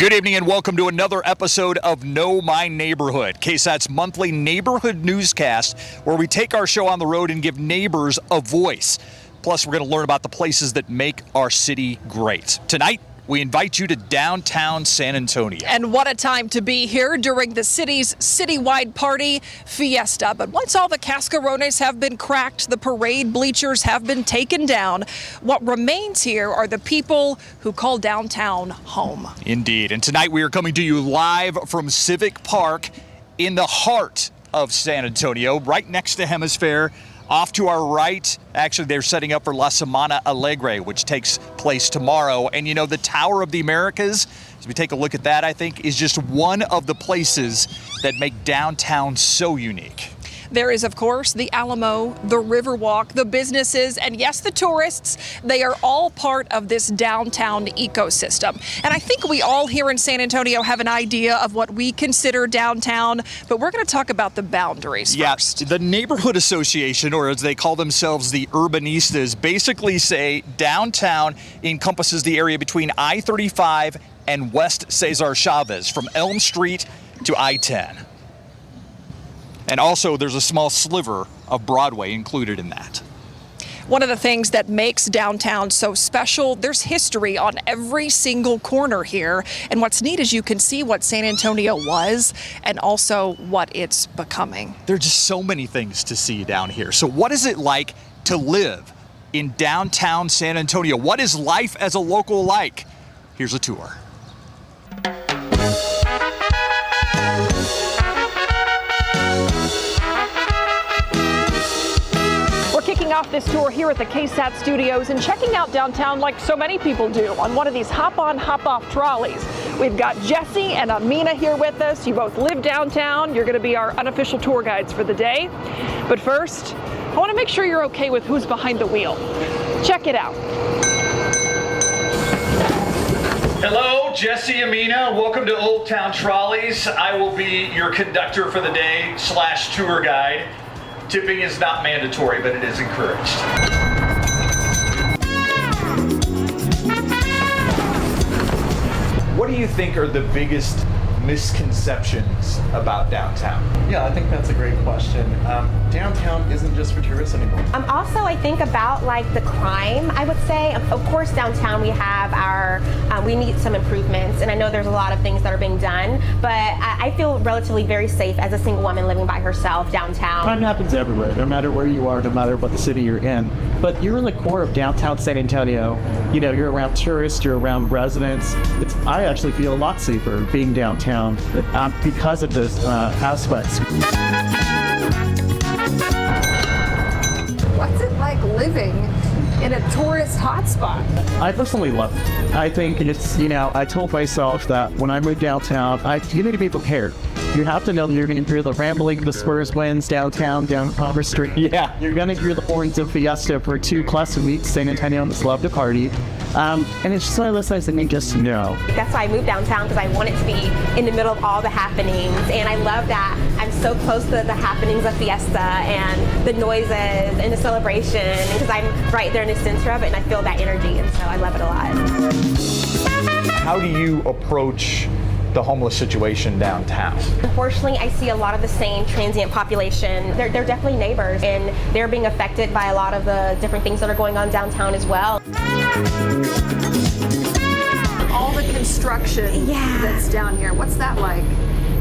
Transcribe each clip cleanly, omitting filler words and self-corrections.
Good evening and welcome to another episode of Know My Neighborhood, KSAT's monthly neighborhood newscast where we take our show on the road and give neighbors a voice. Plus, we're going to learn about the places that make our city great. Tonight, we invite you to downtown San Antonio. And what a time to be here during the city's citywide party, Fiesta. But once all the cascarones have been cracked, the parade bleachers have been taken down, what remains here are the people who call downtown home. Indeed. And tonight we are coming to you live from Civic Park in the heart of San Antonio, right next to Hemisphere. Off to our right, actually, they're setting up for La Samana Alegre, which takes place tomorrow. And you know, the Tower of the Americas, as we take a look at that, I think, is just one of the places that make downtown so unique. There is, of course, the Alamo, the Riverwalk, the businesses, and yes, the tourists. They are all part of this downtown ecosystem. And I think we all here in San Antonio have an idea of what we consider downtown, but we're going to talk about the boundaries first. The Neighborhood Association, or as they call themselves, the Urbanistas, basically say downtown encompasses the area between I-35 and West Cesar Chavez, from Elm Street to I-10. And also, there's a small sliver of Broadway included in that. One of the things that makes downtown so special, there's history on every single corner here. And what's neat is you can see what San Antonio was and also what it's becoming. There are just so many things to see down here. So what is it like to live in downtown San Antonio? What is life as a local like? Here's a tour. Kicking off this tour here at the KSAT studios and checking out downtown like so many people do on one of these hop-on, hop-off trolleys. We've got Jesse and Amina here with us. You both live downtown. You're going to be our unofficial tour guides for the day. But first, I want to make sure you're okay with who's behind the wheel. Check it out. Hello, Jesse, Amina. Welcome to Oldtown Trolleys. I will be your conductor for the day / tour guide. Tipping is not mandatory, but it is encouraged. What do you think are the biggest misconceptions about downtown? Yeah, I think that's a great question. Downtown isn't just for tourists anymore. Also, I think about like the crime, I would say. Of course, downtown we have our, we need some improvements, and I know there's a lot of things that are being done, but I feel relatively very safe as a single woman living by herself downtown. Crime happens everywhere, no matter where you are, no matter what the city you're in. But you're in the core of downtown San Antonio. You know, you're around tourists, you're around residents. I actually feel a lot safer being downtown because of those aspects. What's it like living in a tourist hotspot? I personally love it. I think it's, you know, I told myself that when I moved downtown, you need to be prepared. You have to know that you're going to hear the rambling, the Spurs winds downtown, down Commerce Street. Yeah, you're going to hear the horns of Fiesta for 2+ weeks. San Antonians love to party. And it's just one of those things that you just know. That's why I moved downtown, because I want it to be in the middle of all the happenings. And I love that I'm so close to the happenings of Fiesta and the noises and the celebration, because I'm right there in the center of it and I feel that energy, and so I love it a lot. How do you approach the homeless situation downtown? Unfortunately, I see a lot of the same transient population. They're definitely neighbors, and they're being affected by a lot of the different things that are going on downtown as well. All the construction that's down here, what's that like?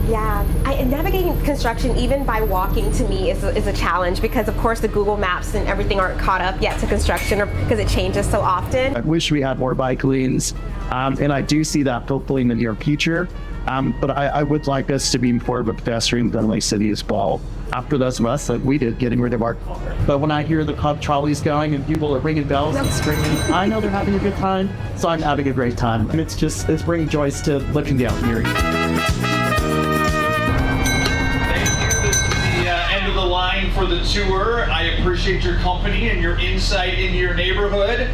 Yeah, navigating construction even by walking to me is a challenge, because of course the Google Maps and everything aren't caught up yet to construction, or because it changes so often. I wish we had more bike lanes, and I do see that hopefully in the near future. But I would like us to be more of a pedestrian-friendly city as well. After those of us that we did getting rid of our car. But when I hear the trolleys going and people are ringing bells and screaming, I know they're having a good time, so I'm having a great time. And it's bringing joy to living down here. Line for the tour. I appreciate your company and your insight into your neighborhood.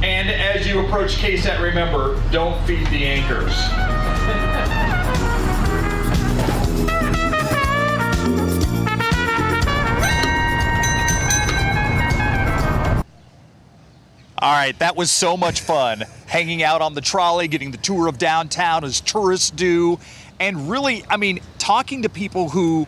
And as you approach KSAT, remember, don't feed the anchors. All right, that was so much fun. Hanging out on the trolley, getting the tour of downtown as tourists do. And really, I mean, talking to people who,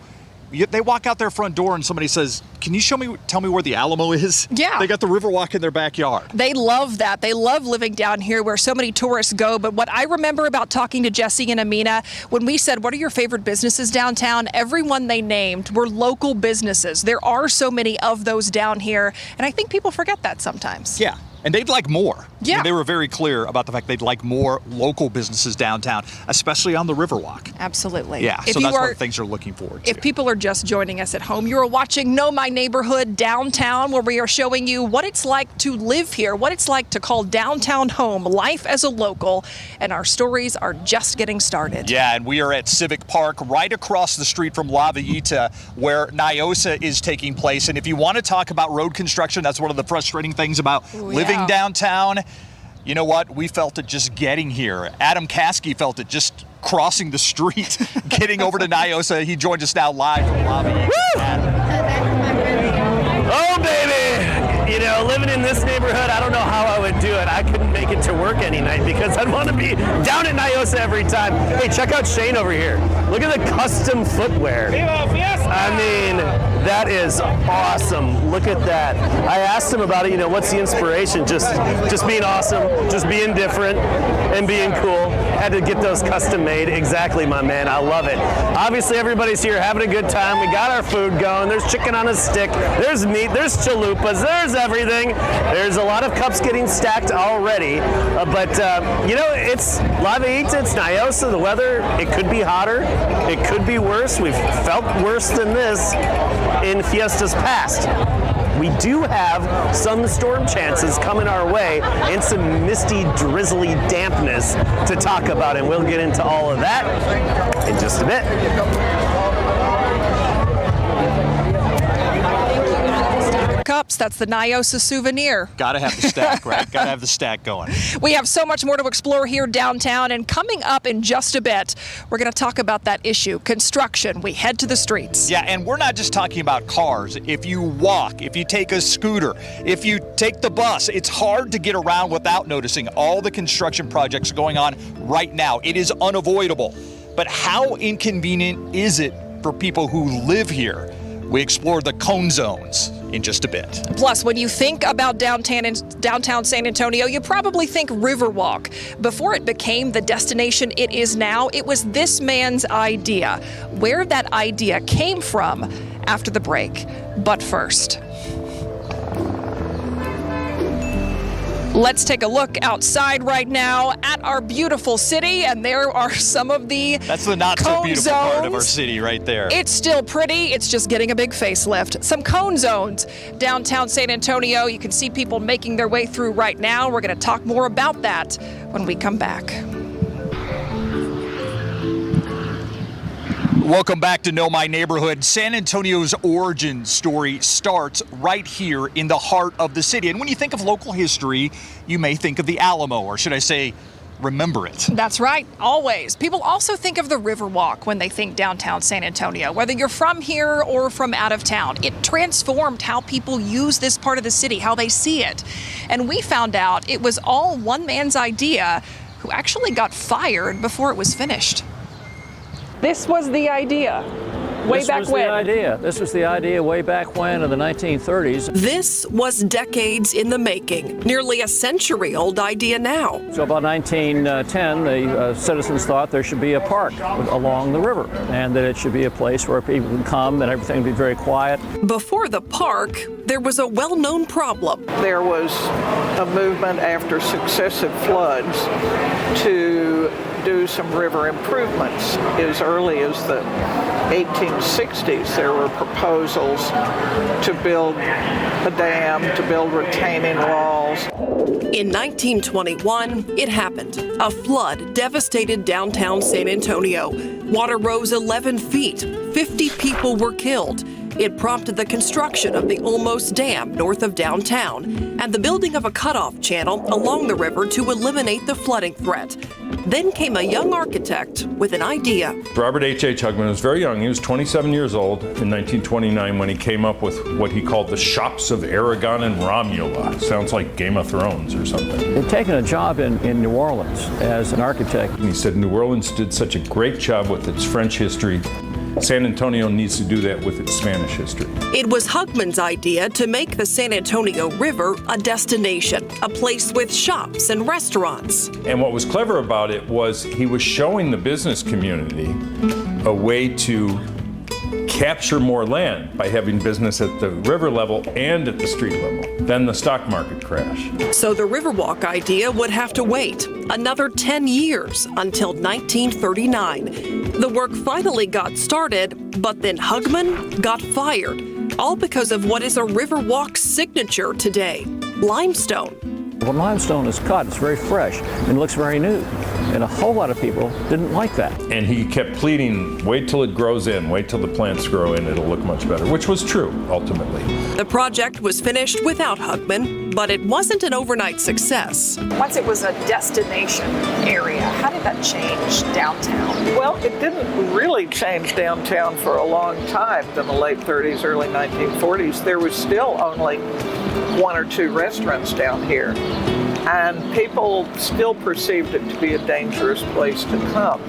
they walk out their front door and somebody says, can you tell me where the Alamo is? Yeah. They got the Riverwalk in their backyard. They love that. They love living down here where so many tourists go. But what I remember about talking to Jesse and Amina, when we said, what are your favorite businesses downtown? Everyone they named were local businesses. There are so many of those down here. And I think people forget that sometimes. Yeah. And they'd like more. Yeah. I mean, they were very clear about the fact they'd like more local businesses downtown, especially on the Riverwalk. Absolutely. Yeah, so that's one of the things they're looking forward to. If people are just joining us at home, you are watching Know My Neighborhood Downtown, where we are showing you what it's like to live here, what it's like to call downtown home, life as a local, and our stories are just getting started. Yeah, and we are at Civic Park, right across the street from La Villita, where NIOSA is taking place. And if you want to talk about road construction, that's one of the frustrating things about living downtown. You know what? We felt it just getting here. Adam Caskey felt it just crossing the street, getting over to NIOSA. He joined us now live from La Villita. Oh, baby! You know, living in this neighborhood, I don't know how I would do it. I couldn't make it to work any night because I'd want to be down at NIOSA every time. Hey, check out Shane over here. Look at the custom footwear. I mean, that is awesome. Look at that. I asked him about it, you know, what's the inspiration? Just being awesome, just being different and being cool. Had to get those custom made. Exactly, my man. I love it. Obviously, everybody's here having a good time. We got our food going. There's chicken on a stick. There's meat. There's chalupas. There's everything. There's a lot of cups getting stacked already. But, you know, it's La Villita, it's NIOSA. The weather, it could be hotter. It could be worse. We've felt worse than this in fiestas past. We do have some storm chances coming our way and some misty, drizzly dampness to talk about, and we'll get into all of that in just a bit. Cups, that's the NIOSA souvenir. Gotta have the stack, right? Gotta have the stack going. We have so much more to explore here downtown, and coming up in just a bit, we're going to talk about that issue, construction. We head to the streets. Yeah, and we're not just talking about cars. If you walk, if you take a scooter, if you take the bus, it's hard to get around without noticing all the construction projects going on right now. It is unavoidable. But how inconvenient is it for people who live here? We explore the cone zones in just a bit. Plus, when you think about downtown San Antonio, you probably think Riverwalk. Before it became the destination it is now, it was this man's idea. Where that idea came from after the break. But first, let's take a look outside right now at our beautiful city, and there are some of the That's the not so beautiful part of our city right there. It's still pretty, it's just getting a big facelift. Some cone zones downtown San Antonio. You can see people making their way through right now. We're going to talk more about that when we come back. Welcome back to Know My Neighborhood. San Antonio's origin story starts right here in the heart of the city. And when you think of local history, you may think of the Alamo, or should I say, remember it. That's right, always. People also think of the Riverwalk when they think downtown San Antonio, whether you're from here or from out of town. It transformed how people use this part of the city, how they see it. And we found out it was all one man's idea, who actually got fired before it was finished. This was the idea. This was the idea way back when in the 1930s. This was decades in the making, nearly a century-old idea now. So about 1910, the citizens thought there should be a park along the river, and that it should be a place where people can come and everything would be very quiet. Before the park, there was a well-known problem. There was a movement after successive floods to do some river improvements. As early as the 1860s, there were proposals to build a dam, to build retaining walls. In 1921, it happened. A flood devastated downtown San Antonio. Water rose 11 feet. 50 people were killed. It prompted the construction of the Almost Dam north of downtown and the building of a cutoff channel along the river to eliminate the flooding threat. Then came a young architect with an idea. Robert H.H. Hugman was very young. He was 27 years old in 1929 when he came up with what he called the Shops of Aragon and Romula. Sounds like Game of Thrones or something. He'd taken a job in New Orleans as an architect. And he said New Orleans did such a great job with its French history. San Antonio needs to do that with its Spanish history. It was Hugman's idea to make the San Antonio River a destination, a place with shops and restaurants. And what was clever about it was he was showing the business community a way to capture more land by having business at the river level and at the street level. Then the stock market crash. So the Riverwalk idea would have to wait another 10 years until 1939. The work finally got started, but then Hugman got fired, all because of what is a Riverwalk signature today, limestone. When limestone is cut, it's very fresh and looks very new. And a whole lot of people didn't like that. And he kept pleading, wait till it grows in, wait till the plants grow in, it'll look much better, which was true, ultimately. The project was finished without Hugman, but it wasn't an overnight success. Once it was a destination area, how did that change downtown? Well, it didn't really change downtown for a long time. In the late 30s, early 1940s, there was still only one or two restaurants down here. And people still perceived it to be a dangerous place to come.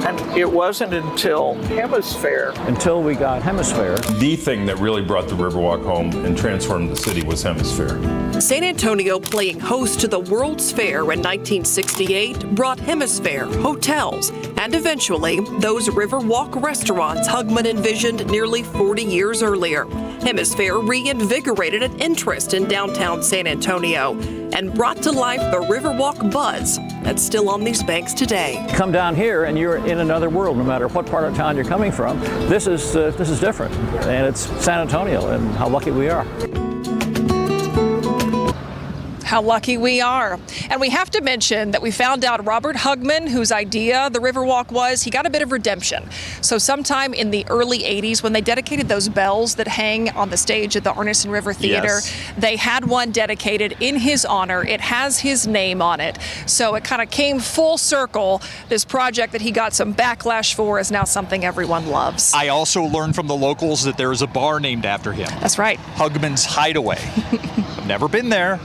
And it wasn't until Hemisphere. Until we got Hemisphere. The thing that really brought the Riverwalk home and transformed the city was Hemisphere. San Antonio playing host to the World's Fair in 1968 brought Hemisphere, hotels, and eventually those Riverwalk restaurants Hugman envisioned nearly 40 years earlier. Hemisphere reinvigorated an interest in downtown San Antonio and brought to life the Riverwalk buzz that's still on these banks today. Come down here and you're in another world, no matter what part of town you're coming from. This is different, and it's San Antonio, and how lucky we are. How lucky we are. And we have to mention that we found out Robert Hugman, whose idea the Riverwalk was, he got a bit of redemption. So sometime in the early 80s, when they dedicated those bells that hang on the stage at the Arneson River Theater, they had one dedicated in his honor. It has his name on it. So it kind of came full circle. This project that he got some backlash for is now something everyone loves. I also learned from the locals that there is a bar named after him. That's right. Hugman's Hideaway. I've never been there,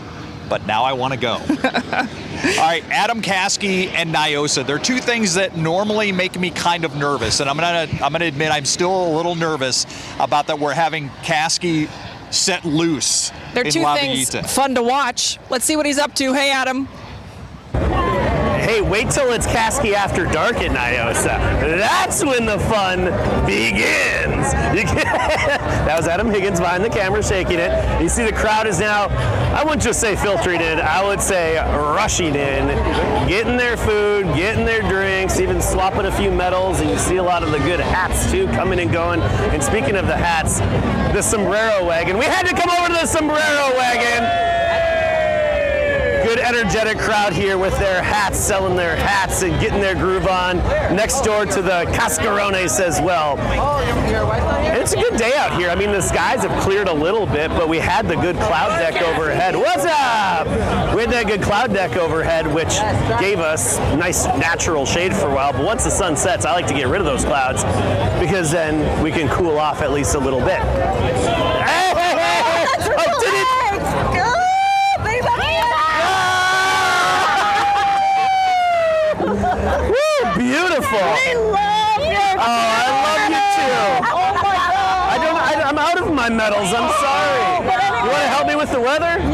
but now I want to go. All right, Adam Caskey and Nyosa. They're two things that normally make me kind of nervous, and I'm gonna admit I'm still a little nervous about that we're having Caskey set loose. They're two things fun to watch. Let's see what he's up to. Hey, Adam. Hey, wait till it's Caskey after dark at Nyosa. That's when the fun begins. That was Adam Higgins behind the camera shaking it. You see the crowd is now, I wouldn't just say filtering in, I would say rushing in, getting their food, getting their drinks, even swapping a few medals, and you see a lot of the good hats too coming and going. And speaking of the hats, the sombrero wagon. We had to come over to the sombrero wagon. Good energetic crowd here with their hats, selling their hats and getting their groove on. Next door to the Cascarones as well. And it's a good day out here. I mean, the skies have cleared a little bit, but we had the good cloud deck overhead. What's up? We had that good cloud deck overhead, which gave us nice natural shade for a while. But once the sun sets, I like to get rid of those clouds because then we can cool off at least a little bit. Hey, hey, hey. Oh, did it? Beautiful. We love you. Oh, I love you too. Oh my God. I'm out of my medals. I'm sorry. You want to help me with the weather? Yeah.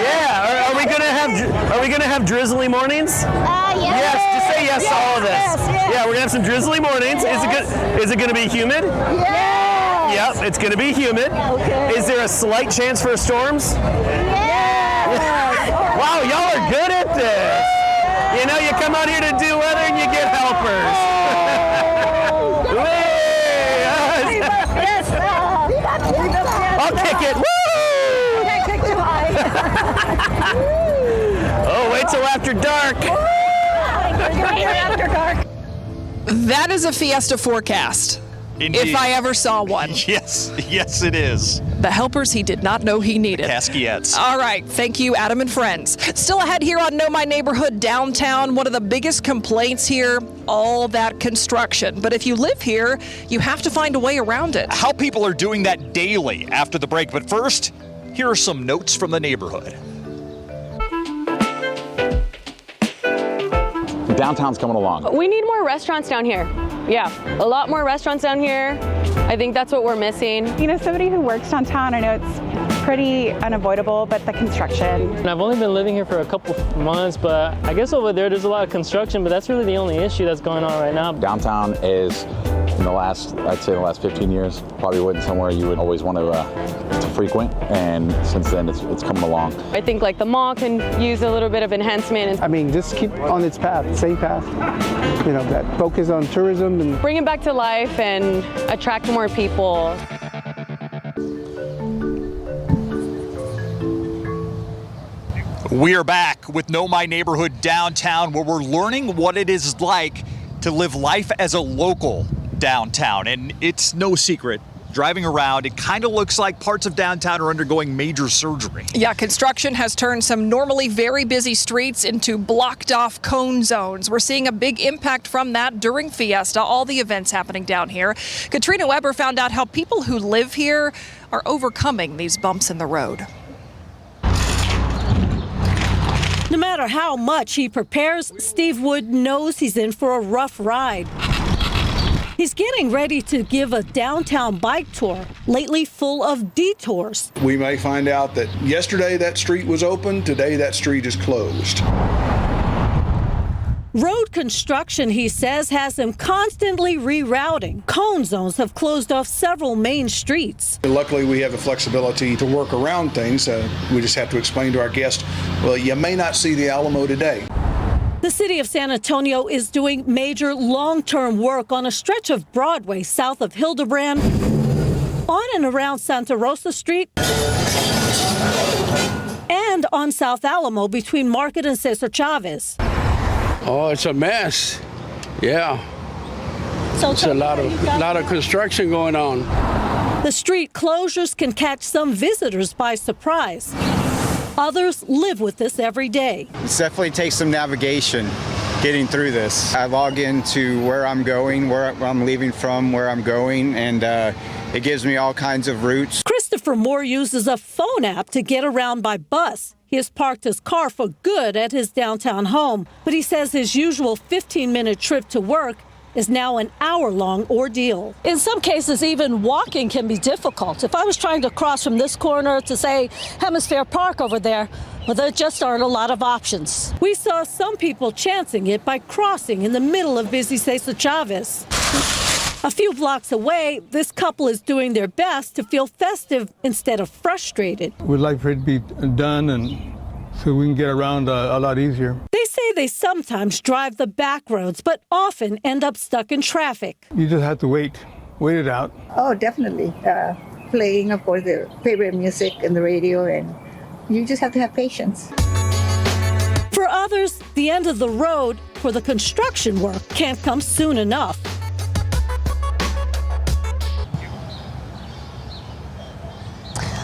Yeah. Are we gonna have drizzly mornings? Yes. Yes. Just say yes to all of this. Yes. Yeah, we're gonna have some drizzly mornings. Yes. Is it gonna be humid? Yes. Yep. It's gonna be humid. Okay. Is there a slight chance for storms? Yes. Wow, y'all are good at this. You know, you come out here to do weather and you get helpers. Yes. I'll kick it. Woo! Can't kick too high. Oh, wait till after dark. After dark. That is a Fiesta forecast. Indeed. If I ever saw one. Yes, it is. The helpers he did not know he needed. Casquillettes. All right. Thank you, Adam and friends. Still ahead here on Know My Neighborhood downtown. One of the biggest complaints here, all that construction. But if you live here, you have to find a way around it. How people are doing that daily after the break. But first, here are some notes from the neighborhood. Downtown's coming along. We need more restaurants down here. Yeah, a lot more restaurants down here. I think that's what we're missing. You know, somebody who works downtown, I know it's pretty unavoidable, but the construction. And I've only been living here for a couple months, but I guess over there's a lot of construction, but that's really the only issue that's going on right now. Downtown is, I'd say the last 15 years, probably wasn't somewhere you would always want to frequent, and since then it's coming along. I think like the mall can use a little bit of enhancement. I mean, just keep on its path, same path, that focus on tourism and bring it back to life and attract more people. We are back with Know My Neighborhood downtown, where we're learning what it is like to live life as a local downtown. And it's no secret, driving around, it kind of looks like parts of downtown are undergoing major surgery. Yeah, construction has turned some normally very busy streets into blocked off cone zones. We're seeing a big impact from that during Fiesta, all the events happening down here. Katrina Weber found out how people who live here are overcoming these bumps in the road. No matter how much he prepares, Steve Wood knows he's in for a rough ride. He's getting ready to give a downtown bike tour, lately full of detours. We may find out that yesterday that street was open, today that street is closed. Road construction, he says, has him constantly rerouting. Cone zones have closed off several main streets. Luckily, we have the flexibility to work around things. We just have to explain to our guests, well, you may not see the Alamo today. The city of San Antonio is doing major long-term work on a stretch of Broadway south of Hildebrand, on and around Santa Rosa Street, and on South Alamo between Market and Cesar Chavez. Oh, it's a mess. Yeah. So it's a lot of construction going on. The street closures can catch some visitors by surprise. Others live with this every day. It definitely takes some navigation getting through this. I log into where I'm going, where I'm leaving from, where I'm going, and it gives me all kinds of routes. Christopher Moore uses a phone app to get around by bus. He has parked his car for good at his downtown home, but he says his usual 15-minute trip to work is now an hour-long ordeal. In some cases, even walking can be difficult. If I was trying to cross from this corner to, say, Hemisphere Park over there, well, there just aren't a lot of options. We saw some people chancing it by crossing in the middle of busy Cesar Chavez. A few blocks away, this couple is doing their best to feel festive instead of frustrated. we'd like for it to be done and so we can get around a lot easier. They say they sometimes drive the back roads, but often end up stuck in traffic. You just have to wait it out. Oh, definitely. Playing, of course, their favorite music and the radio, and you just have to have patience. For others, the end of the road for the construction work can't come soon enough.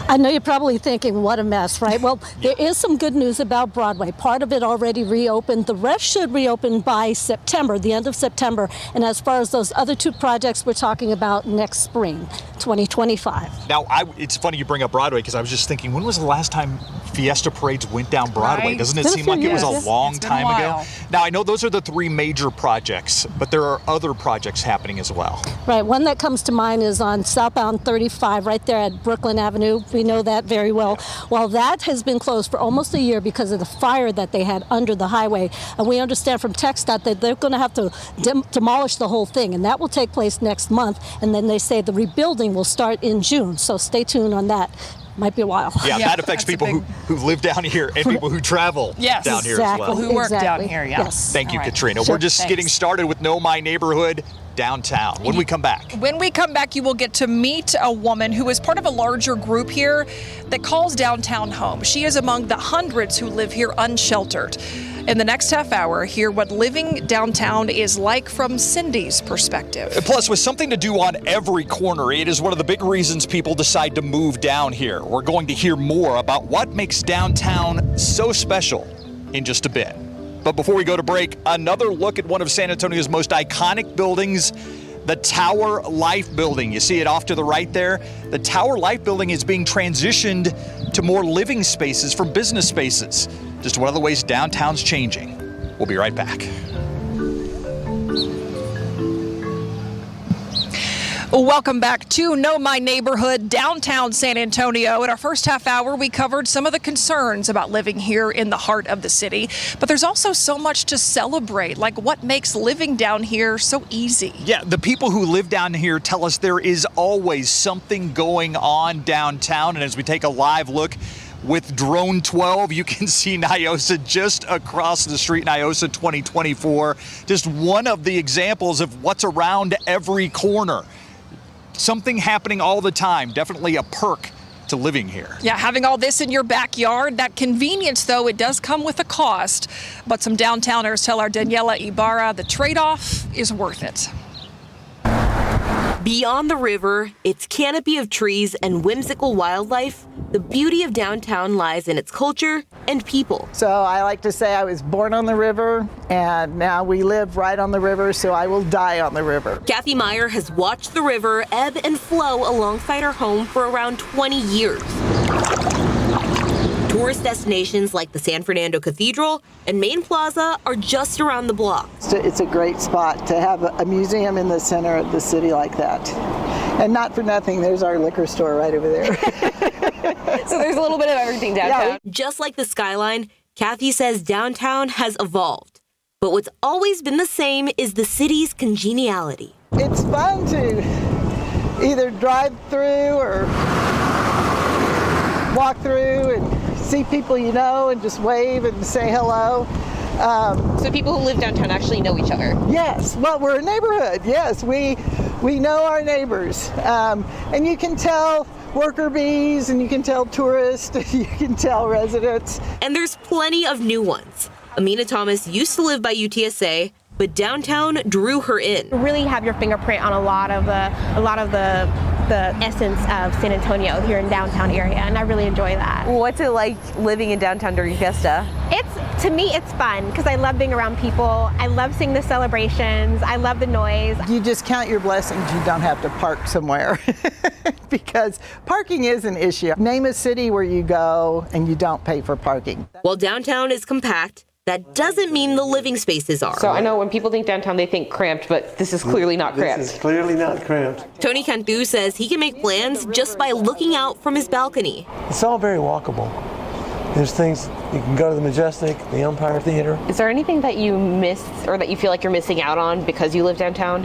I know you're probably thinking, what a mess, right? Well, there is some good news about Broadway. Part of it already reopened. The rest should reopen by September, the end of September. And as far as those other two projects, we're talking about next spring, 2025. Now, it's funny you bring up Broadway, because I was just thinking, when was the last time Fiesta parades went down Broadway? Right. Doesn't it seem like it was a long time ago? Now, I know those are the three major projects, but there are other projects happening as well. Right. One that comes to mind is on southbound 35, right there at Brooklyn Avenue. We know that very well. Well, that has been closed for almost a year because of the fire that they had under the highway. And we understand from TxDOT that they're going to have to demolish the whole thing, and that will take place next month. And then they say the rebuilding will start in June. So stay tuned on that. Might be a while. Yeah, that affects people who live down here and people who travel down here as well. Who work down here, yes. Thank you, Katrina. Sure, We're just getting started with Know My Neighborhood downtown. When we come back. When we come back, you will get to meet a woman who is part of a larger group here that calls downtown home. She is among the hundreds who live here unsheltered. In the next half hour, hear what living downtown is like from Cindy's perspective. Plus, with something to do on every corner, it is one of the big reasons people decide to move down here. We're going to hear more about what makes downtown so special in just a bit. But before we go to break, another look at one of San Antonio's most iconic buildings, the Tower Life Building. You see it off to the right there? The Tower Life Building is being transitioned to more living spaces from business spaces. Just one of the ways downtown's changing. We'll be right back. Welcome back to Know My Neighborhood, downtown San Antonio. In our first half hour, we covered some of the concerns about living here in the heart of the city. But there's also so much to celebrate, like what makes living down here so easy. Yeah, the people who live down here tell us there is always something going on downtown. And as we take a live look with Drone 12, you can see Nyosa just across the street, Nyosa 2024. Just one of the examples of what's around every corner. Something happening all the time, definitely a perk to living here. Yeah, having all this in your backyard, that convenience, though, it does come with a cost. But some downtowners tell our Daniela Ibarra the trade-off is worth it. Beyond the river, its canopy of trees and whimsical wildlife, the beauty of downtown lies in its culture and people. So I like to say I was born on the river, and now we live right on the river, so I will die on the river. Kathy Meyer has watched the river ebb and flow alongside her home for around 20 years. Tourist destinations like the San Fernando Cathedral and Main Plaza are just around the block. It's a great spot to have a museum in the center of the city like that. And not for nothing, there's our liquor store right over there. So there's a little bit of everything downtown. Yeah. Just like the skyline, Kathy says downtown has evolved. But what's always been the same is the city's congeniality. It's fun to either drive through or walk through and see people you know and just wave and say hello. So people who live downtown actually know each other? Yes. Well, we're a neighborhood. Yes, we know our neighbors. And you can tell worker bees, and you can tell tourists, and you can tell residents. And there's plenty of new ones. Amina Thomas used to live by UTSA, but downtown drew her in. Really have your fingerprint on a lot of the essence of San Antonio here in downtown area, and I really enjoy that. What's it like living in downtown during Fiesta? To me, it's fun because I love being around people. I love seeing the celebrations. I love the noise. You just count your blessings you don't have to park somewhere because parking is an issue. Name a city where you go and you don't pay for parking. While downtown is compact, that doesn't mean the living spaces are. So I know when people think downtown, they think cramped, but this is clearly not cramped. This is clearly not cramped. Tony Cantu says he can make plans just by looking out from his balcony. It's all very walkable. There's things, you can go to the Majestic, the Empire Theater. Is there anything that you miss or that you feel like you're missing out on because you live downtown?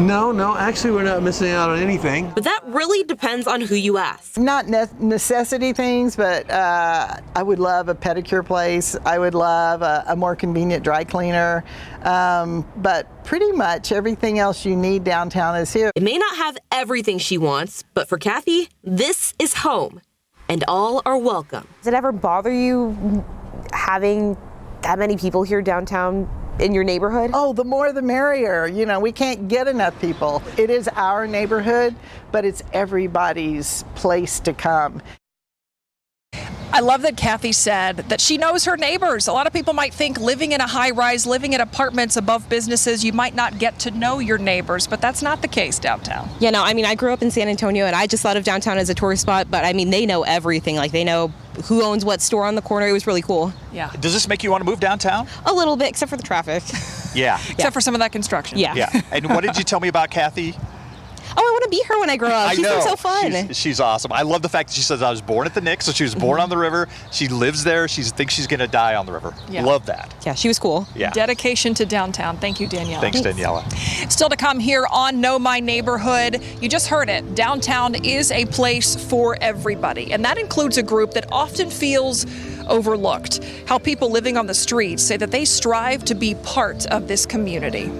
No, actually we're not missing out on anything. But that really depends on who you ask. Not necessity things, but I would love a pedicure place. I would love a more convenient dry cleaner. But pretty much everything else you need downtown is here. It may not have everything she wants, but for Kathy, this is home, and all are welcome. Does it ever bother you having that many people here downtown in your neighborhood? Oh, the more the merrier. You know, we can't get enough people. It is our neighborhood, but it's everybody's place to come. I love that Kathy said that she knows her neighbors. A lot of people might think living in a high-rise, living in apartments above businesses, you might not get to know your neighbors, but that's not the case downtown. Yeah, no, I mean, I grew up in San Antonio, and I just thought of downtown as a tourist spot, but I mean, they know everything. Like, they know who owns what store on the corner. It was really cool. Yeah. Does this make you want to move downtown? A little bit, except for the traffic. Yeah. Except for some of that construction. Yeah. And what did you tell me about Kathy? Oh, I want to be her when I grow up. She's been so fun. She's awesome. I love the fact that she says I was born at the Knicks, so she was born on the river. She lives there. She thinks she's going to die on the river. Yeah. Love that. Yeah, she was cool. Yeah. Dedication to downtown. Thank you, Daniela. Thanks, Daniela. Still to come here on Know My Neighborhood. You just heard it. Downtown is a place for everybody, and that includes a group that often feels overlooked. How people living on the streets say that they strive to be part of this community.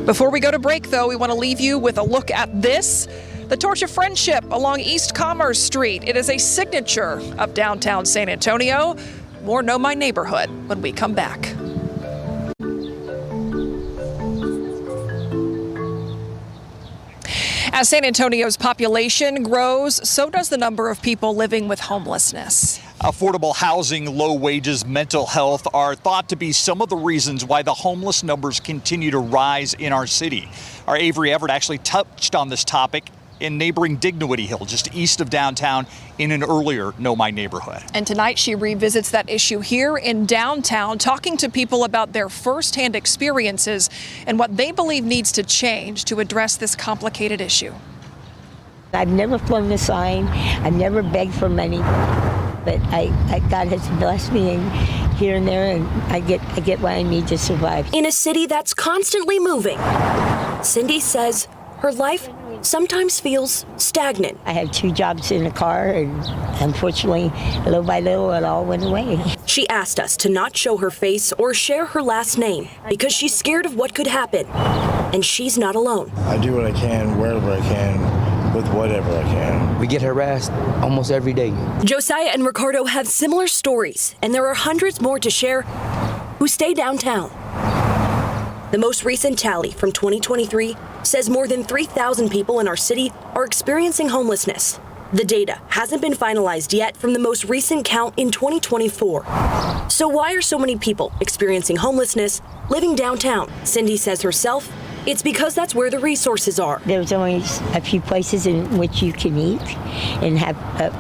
Before we go to break, though, we want to leave you with a look at this. The Torch of Friendship along East Commerce Street. It is a signature of downtown San Antonio. More Know My Neighborhood when we come back. As San Antonio's population grows, so does the number of people living with homelessness. Affordable housing, low wages, mental health are thought to be some of the reasons why the homeless numbers continue to rise in our city. Our Avery Everett actually touched on this topic in neighboring Dignity Hill, just east of downtown, in an earlier Know My Neighborhood. And tonight she revisits that issue here in downtown, talking to people about their firsthand experiences and what they believe needs to change to address this complicated issue. I've never flown a sign. I've never begged for money, but God has blessed me here and there, and I get what I need to survive. In a city that's constantly moving, Cindy says her life sometimes feels stagnant. I had 2 jobs in a car, and unfortunately, little by little, it all went away. She asked us to not show her face or share her last name because she's scared of what could happen. And she's not alone. I do what I can, wherever I can, with whatever I can. We get harassed almost every day. Josiah and Ricardo have similar stories, and there are hundreds more to share who stay downtown. The most recent tally from 2023 says more than 3,000 people in our city are experiencing homelessness. The data hasn't been finalized yet from the most recent count in 2024. So why are so many people experiencing homelessness living downtown? Cindy says herself, it's because that's where the resources are. There's only a few places in which you can eat and have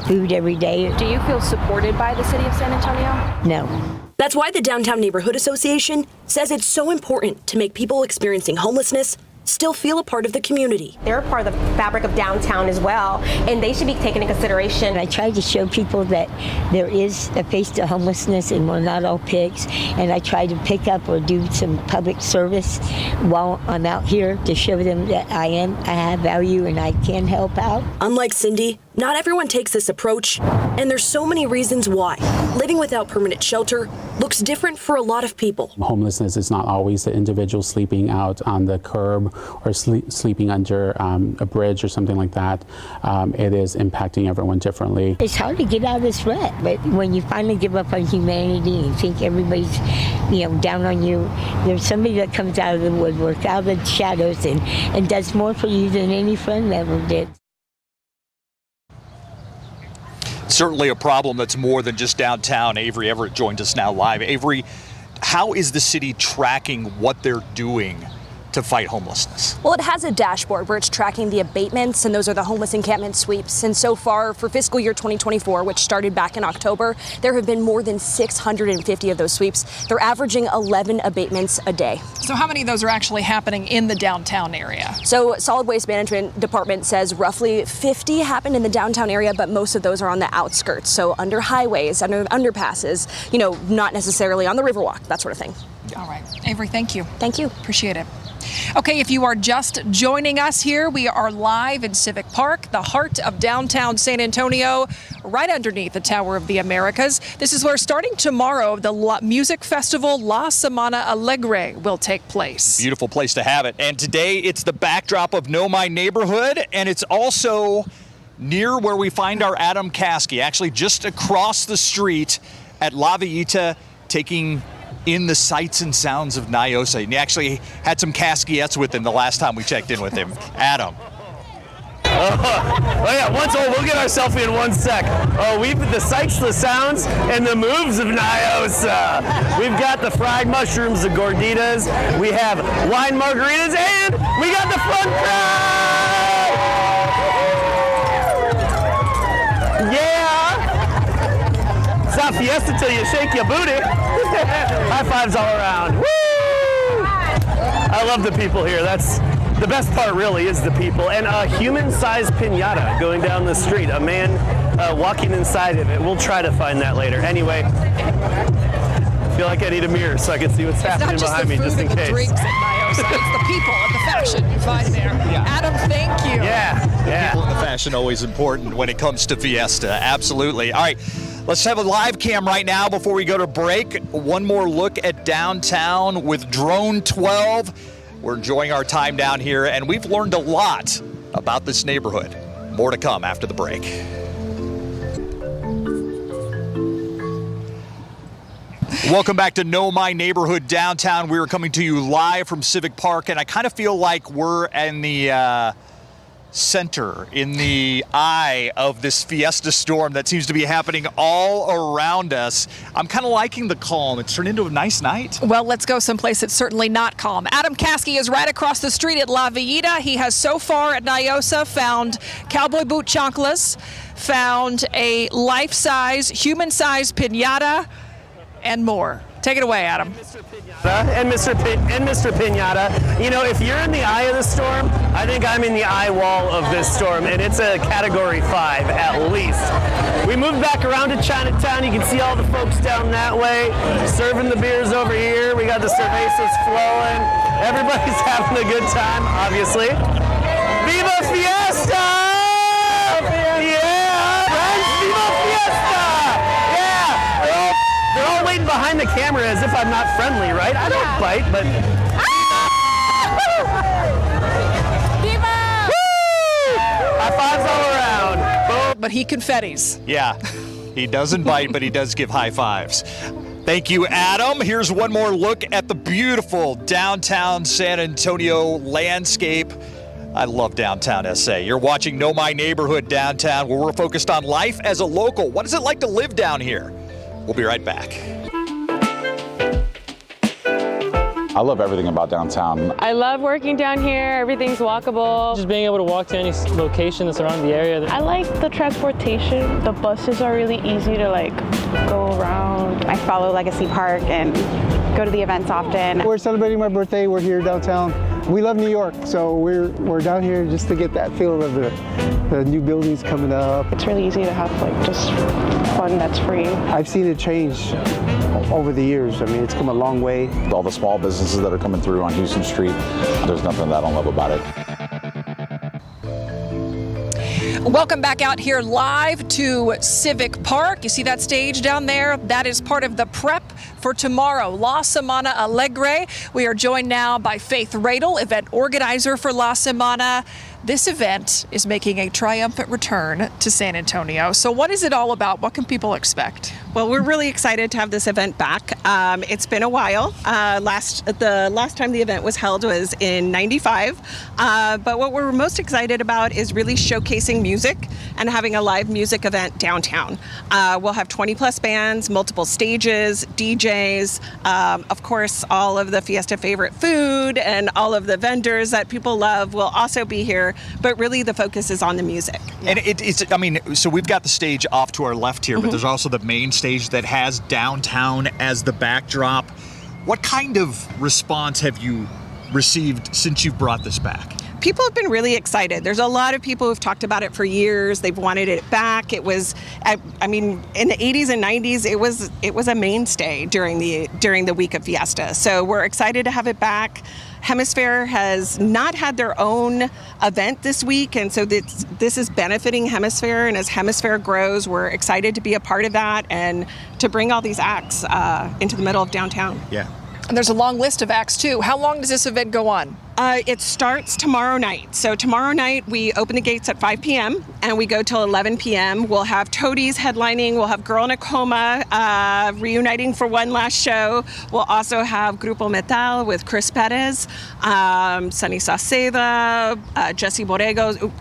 food every day. Do you feel supported by the city of San Antonio? No. That's why the Downtown Neighborhood Association says it's so important to make people experiencing homelessness still feel a part of the community. They're a part of the fabric of downtown as well, and they should be taken into consideration. I try to show people that there is a face to homelessness and we're not all pigs, and I try to pick up or do some public service while I'm out here to show them that I have value and I can help out. Unlike Cindy, not everyone takes this approach, and there's so many reasons why. Living without permanent shelter looks different for a lot of people. Homelessness is not always the individual sleeping out on the curb or sleeping under a bridge or something like that. It is impacting everyone differently. It's hard to get out of this rut, but when you finally give up on humanity and think everybody's down on you, there's somebody that comes out of the woodwork, out of the shadows, and does more for you than any friend ever did. Certainly a problem that's more than just downtown. Avery Everett joined us now live. Avery, how is the city tracking what they're doing to fight homelessness? Well, it has a dashboard where it's tracking the abatements, and those are the homeless encampment sweeps. And so far for fiscal year 2024, which started back in October, there have been more than 650 of those sweeps. They're averaging 11 abatements a day. So how many of those are actually happening in the downtown area? So Solid Waste Management Department says roughly 50 happen in the downtown area, but most of those are on the outskirts. So under highways, under underpasses, not necessarily on the Riverwalk, that sort of thing. All right. Avery, thank you. Thank you. Appreciate it. Okay, if you are just joining us here, we are live in Civic Park, the heart of downtown San Antonio, right underneath the Tower of the Americas. This is where, starting tomorrow, the music festival La Samana Alegre will take place. Beautiful place to have it. And today it's the backdrop of Know My Neighborhood, and it's also near where we find our Adam Caskey, actually just across the street at La Villita, taking in the sights and sounds of Nyosa. And he actually had some Casquillettes with him the last time we checked in with him. Adam. Oh yeah, we'll get our selfie in 1 sec. We've the sights, the sounds, and the moves of Nyosa. We've got the fried mushrooms, the gorditas. We have wine margaritas, and we got the fun crowd. Yeah. It's not fiesta till you shake your booty. High fives all around. Woo! I love the people here. That's the best part, really, is the people. And a human-sized piñata going down the street. A man walking inside of it. We'll try to find that later. Anyway, I feel like I need a mirror so I can see what's happening behind me, just in case. It's not just the food and the drinks at Nyosa. It's the people and the fashion you find there. Yeah. Adam, thank you. Yeah. People and the fashion always important when it comes to fiesta. Absolutely. All right. Let's have a live cam right now before we go to break. One more look at downtown with Drone 12. We're enjoying our time down here, and we've learned a lot about this neighborhood. More to come after the break. Welcome back to Know My Neighborhood Downtown. We are coming to you live from Civic Park, and I kind of feel like we're in the center, in the eye of this fiesta storm that seems to be happening all around us. I'm kind of liking the calm. It's turned into a nice night. Well, let's go someplace that's certainly not calm. Adam Caskey is right across the street at La Villita. He has so far at Nyosa found cowboy boot chanclas, found a life-size, human-sized piñata, and more. Take it away, Adam. And Mr. Piñata. You know, if you're in the eye of the storm, I think I'm in the eye wall of this storm, and it's a Category 5 at least. We moved back around to Chinatown. You can see all the folks down that way, serving the beers over here. We got the cervezas flowing. Everybody's having a good time, obviously. Viva Fiesta! Yeah! Friends, Viva Fiesta! Yeah! They're all waiting behind the camera as if I'm not friendly, right? I don't bite, but... Viva! High fives all around. Boom. But he confettis. Yeah, he doesn't bite, but he does give high fives. Thank you, Adam. Here's one more look at the beautiful downtown San Antonio landscape. I love downtown SA. You're watching Know My Neighborhood Downtown, where we're focused on life as a local. What is it like to live down here? We'll be right back. I love everything about downtown. I love working down here. Everything's walkable. Just being able to walk to any location that's around the area. I like the transportation. The buses are really easy to go around. I follow Legacy Park and go to the events often. We're celebrating my birthday. We're here downtown. We love New York, so we're down here just to get that feel of the new buildings coming up. It's really easy to have just fun that's free. I've seen it change over the years. I mean, it's come a long way. All the small businesses that are coming through on Houston Street, there's nothing that I don't love about it. Welcome back out here live to Civic Park. You see that stage down there? That is part of the prep for tomorrow, La Samana Alegre. We are joined now by Faith Radel, event organizer for La Samana. This event is making a triumphant return to San Antonio. So what is it all about? What can people expect? Well, we're really excited to have this event back. It's been a while. The last time the event was held was in '95. But what we're most excited about is really showcasing music and having a live music event downtown. We'll have 20 plus bands, multiple stages, DJs, of course, all of the Fiesta favorite food and all of the vendors that people love will also be here. But really the focus is on the music. And so we've got the stage off to our left here, but there's also the main stage that has downtown as the backdrop. What kind of response have you received since you've brought this back? People have been really excited. There's a lot of people who've talked about it for years. They've wanted it back. It was, in the 80s and 90s, it was a mainstay during the week of Fiesta. So we're excited to have it back. Hemisphere has not had their own event this week, and so this is benefiting Hemisphere. And as Hemisphere grows, we're excited to be a part of that and to bring all these acts into the middle of downtown. Yeah. And there's a long list of acts, too. How long does this event go on? It starts tomorrow night. So tomorrow night, we open the gates at 5 p.m. and we go till 11 p.m. We'll have Toadies headlining. We'll have Girl in a Coma reuniting for one last show. We'll also have Grupo Metal with Chris Perez, Sunny Sauceda, Jesse Borrego.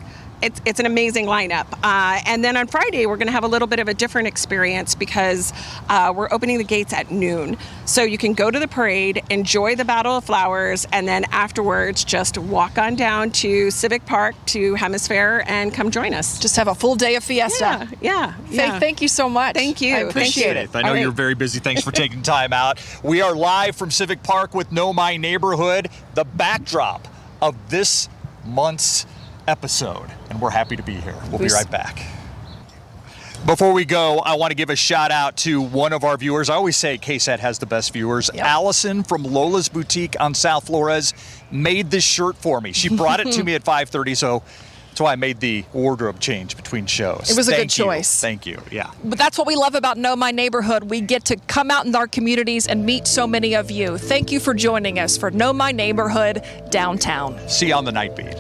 It's an amazing lineup. And then on Friday, we're going to have a little bit of a different experience because we're opening the gates at noon. So you can go to the parade, enjoy the Battle of Flowers, and then afterwards just walk on down to Civic Park to Hemisphere and come join us. Just have a full day of Fiesta. Yeah. Faith, thank you so much. Thank you. I appreciate it. I know you're very busy. Thanks for taking time out. We are live from Civic Park with Know My Neighborhood, the backdrop of this month's episode, and we're happy to be here. We'll be right back. Before we go, I want to give a shout out to one of our viewers. I always say KSAT has the best viewers. Yep. Allison from Lola's Boutique on South Flores made this shirt for me. She brought it to me at 5:30, so that's why I made the wardrobe change between shows. It was a good choice. Thank you. Yeah. But that's what we love about Know My Neighborhood. We get to come out in our communities and meet so many of you. Thank you for joining us for Know My Neighborhood Downtown. See you on the Night Beat.